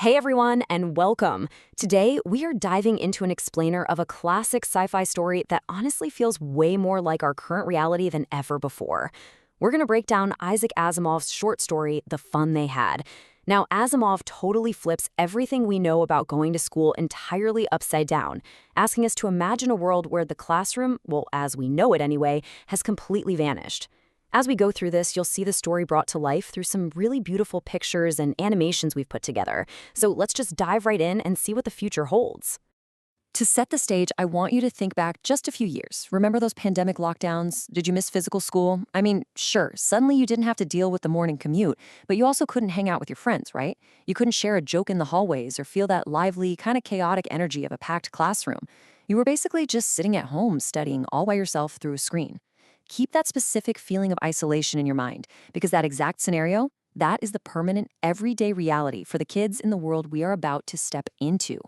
Hey everyone, and welcome. Today, we are diving into an explainer of a classic sci-fi story that honestly feels way more like our current reality than ever before. We're going to break down Isaac Asimov's short story, The Fun They Had. Now, Asimov totally flips everything we know about going to school entirely upside down, asking us to imagine a world where the classroom, well, as we know it anyway, has completely vanished. As we go through this, you'll see the story brought to life through some really beautiful pictures and animations we've put together. So let's just dive right in and see what the future holds. To set the stage, I want you to think back just a few years. Remember those pandemic lockdowns? Did you miss physical school? I mean, sure, suddenly you didn't have to deal with the morning commute, but you also couldn't hang out with your friends, right? You couldn't share a joke in the hallways or feel that lively, kind of chaotic energy of a packed classroom. You were basically just sitting at home studying all by yourself through a screen. Keep that specific feeling of isolation in your mind, because that exact scenario, that is the permanent, everyday reality for the kids in the world we are about to step into.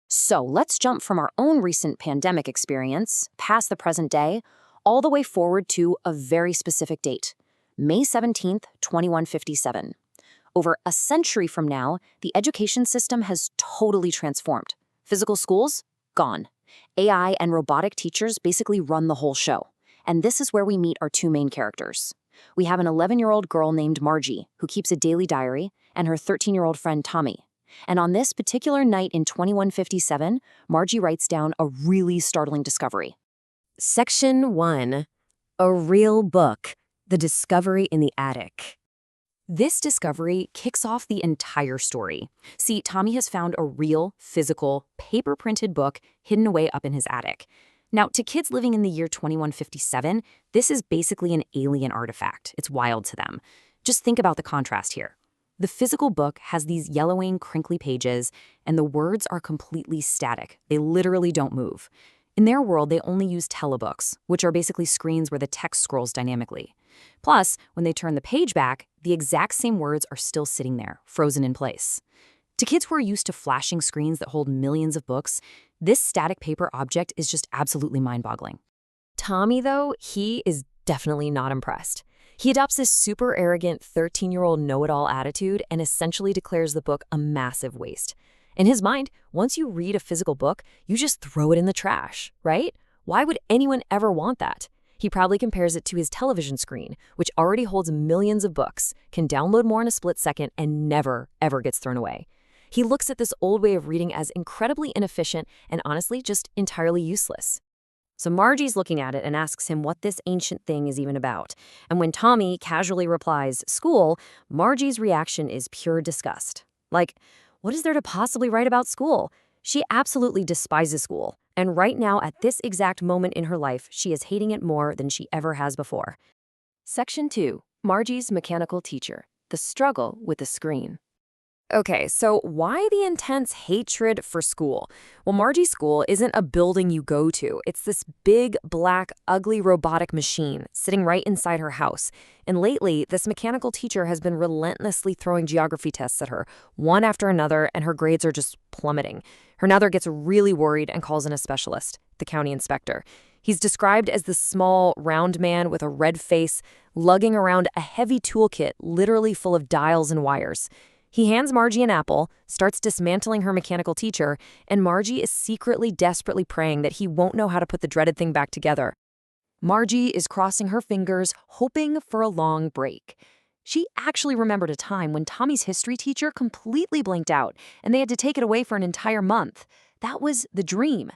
So let's jump from our own recent pandemic experience, past the present day, all the way forward to a very specific date, May 17th, 2157. Over a century from now, the education system has totally transformed. Physical schools? Gone. AI and robotic teachers basically run the whole show. And this is where we meet our two main characters. We have an 11-year-old girl named Margie, who keeps a daily diary, and her 13-year-old friend Tommy. And on this particular night in 2157, Margie writes down a really startling discovery. Section 1. A real book. The discovery in the attic. This discovery kicks off the entire story. See, Tommy has found a real, physical, paper-printed book hidden away up in his attic. Now, to kids living in the year 2157, this is basically an alien artifact. It's wild to them. Just think about the contrast here. The physical book has these yellowing, crinkly pages, and the words are completely static. They literally don't move. In their world, they only use telebooks, which are basically screens where the text scrolls dynamically. Plus, when they turn the page back, the exact same words are still sitting there, frozen in place. To kids who are used to flashing screens that hold millions of books, this static paper object is just absolutely mind-boggling. Tommy, though, he is definitely not impressed. He adopts this super arrogant 13-year-old know-it-all attitude and essentially declares the book a massive waste. In his mind, once you read a physical book, you just throw it in the trash, right? Why would anyone ever want that? He probably compares it to his television screen, which already holds millions of books, can download more in a split second, and never, ever gets thrown away. He looks at this old way of reading as incredibly inefficient and honestly just entirely useless. So Margie's looking at it and asks him what this ancient thing is even about. And when Tommy casually replies, school, Margie's reaction is pure disgust. Like, what is there to possibly write about school? She absolutely despises school. And right now, at this exact moment in her life, she is hating it more than she ever has before. Section 2. Margie's mechanical teacher. The struggle with the screen. Okay, so why the intense hatred for school? Well, Margie's school isn't a building you go to. It's this big, black, ugly robotic machine sitting right inside her house. And lately, this mechanical teacher has been relentlessly throwing geography tests at her, one after another, and her grades are just plummeting. Her mother gets really worried and calls in a specialist, the county inspector. He's described as the small, round man with a red face, lugging around a heavy toolkit literally full of dials and wires. He hands Margie an apple, starts dismantling her mechanical teacher, and Margie is secretly, desperately praying that he won't know how to put the dreaded thing back together. Margie is crossing her fingers, hoping for a long break. She actually remembered a time when Tommy's history teacher completely blinked out, and they had to take it away for an entire month. That was the dream.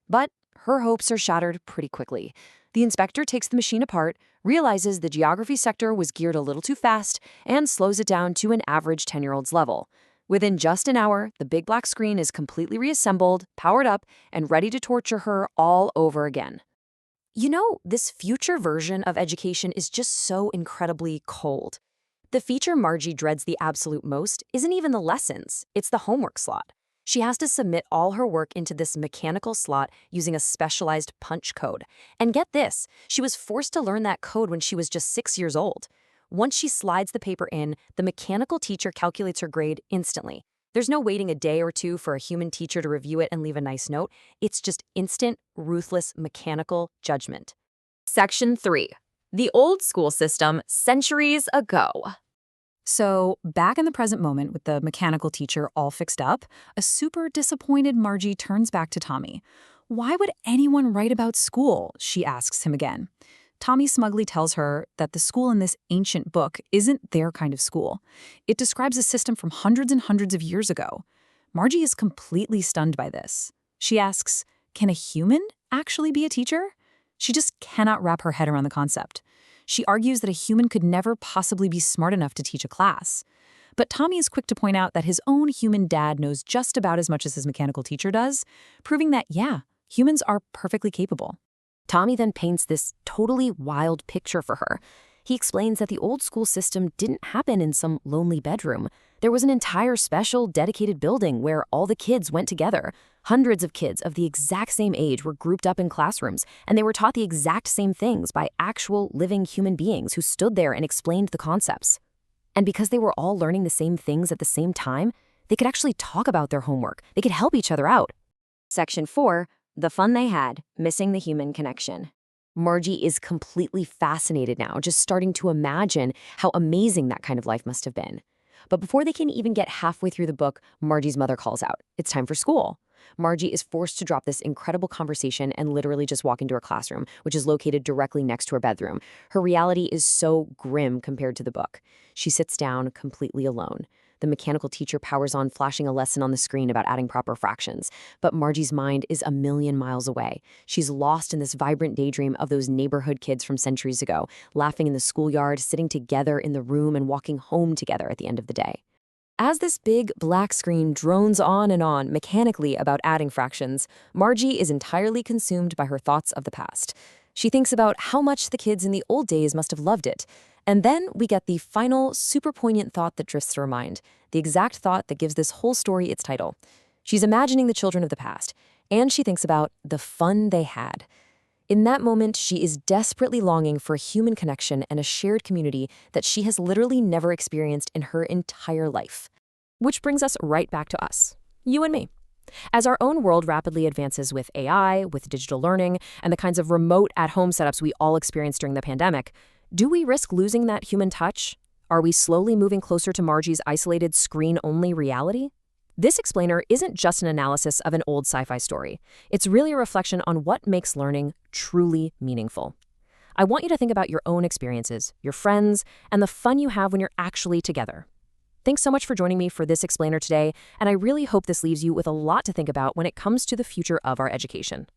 But her hopes are shattered pretty quickly. The inspector takes the machine apart, realizes the geography sector was geared a little too fast, and slows it down to an average 10-year-old's level. Within just an hour, the big black screen is completely reassembled, powered up, and ready to torture her all over again. You know, this future version of education is just so incredibly cold. The feature Margie dreads the absolute most isn't even the lessons, it's the homework slot. She has to submit all her work into this mechanical slot using a specialized punch code. And get this, she was forced to learn that code when she was just 6 years old. Once she slides the paper in, the mechanical teacher calculates her grade instantly. There's no waiting a day or two for a human teacher to review it and leave a nice note. It's just instant, ruthless, mechanical judgment. Section 3. The old school system centuries ago. So, back in the present moment with the mechanical teacher all fixed up, a super disappointed Margie turns back to Tommy. Why would anyone write about school? She asks him again. Tommy smugly tells her that the school in this ancient book isn't their kind of school. It describes a system from hundreds and hundreds of years ago. Margie is completely stunned by this. She asks, can a human actually be a teacher? She just cannot wrap her head around the concept. She argues that a human could never possibly be smart enough to teach a class. But Tommy is quick to point out that his own human dad knows just about as much as his mechanical teacher does, proving that, yeah, humans are perfectly capable. Tommy then paints this totally wild picture for her. He explains that the old school system didn't happen in some lonely bedroom. There was an entire special, dedicated building where all the kids went together. Hundreds of kids of the exact same age were grouped up in classrooms, and they were taught the exact same things by actual, living human beings who stood there and explained the concepts. And because they were all learning the same things at the same time, they could actually talk about their homework. They could help each other out. Section 4. The fun they had, missing the human connection. Margie is completely fascinated now, just starting to imagine how amazing that kind of life must have been. But before they can even get halfway through the book, Margie's mother calls out. It's time for school. Margie is forced to drop this incredible conversation and literally just walk into her classroom, which is located directly next to her bedroom. Her reality is so grim compared to the book. She sits down completely alone. The mechanical teacher powers on, flashing a lesson on the screen about adding proper fractions. But Margie's mind is a million miles away. She's lost in this vibrant daydream of those neighborhood kids from centuries ago, laughing in the schoolyard, sitting together in the room, and walking home together at the end of the day. As this big black screen drones on and on mechanically about adding fractions, Margie is entirely consumed by her thoughts of the past. She thinks about how much the kids in the old days must have loved it. And then we get the final, super poignant thought that drifts through her mind, the exact thought that gives this whole story its title. She's imagining the children of the past, and she thinks about the fun they had. In that moment, she is desperately longing for a human connection and a shared community that she has literally never experienced in her entire life. Which brings us right back to us, you and me. As our own world rapidly advances with AI, with digital learning, and the kinds of remote at-home setups we all experienced during the pandemic, do we risk losing that human touch? Are we slowly moving closer to Margie's isolated screen-only reality? This explainer isn't just an analysis of an old sci-fi story. It's really a reflection on what makes learning truly meaningful. I want you to think about your own experiences, your friends, and the fun you have when you're actually together. Thanks so much for joining me for this explainer today, and I really hope this leaves you with a lot to think about when it comes to the future of our education.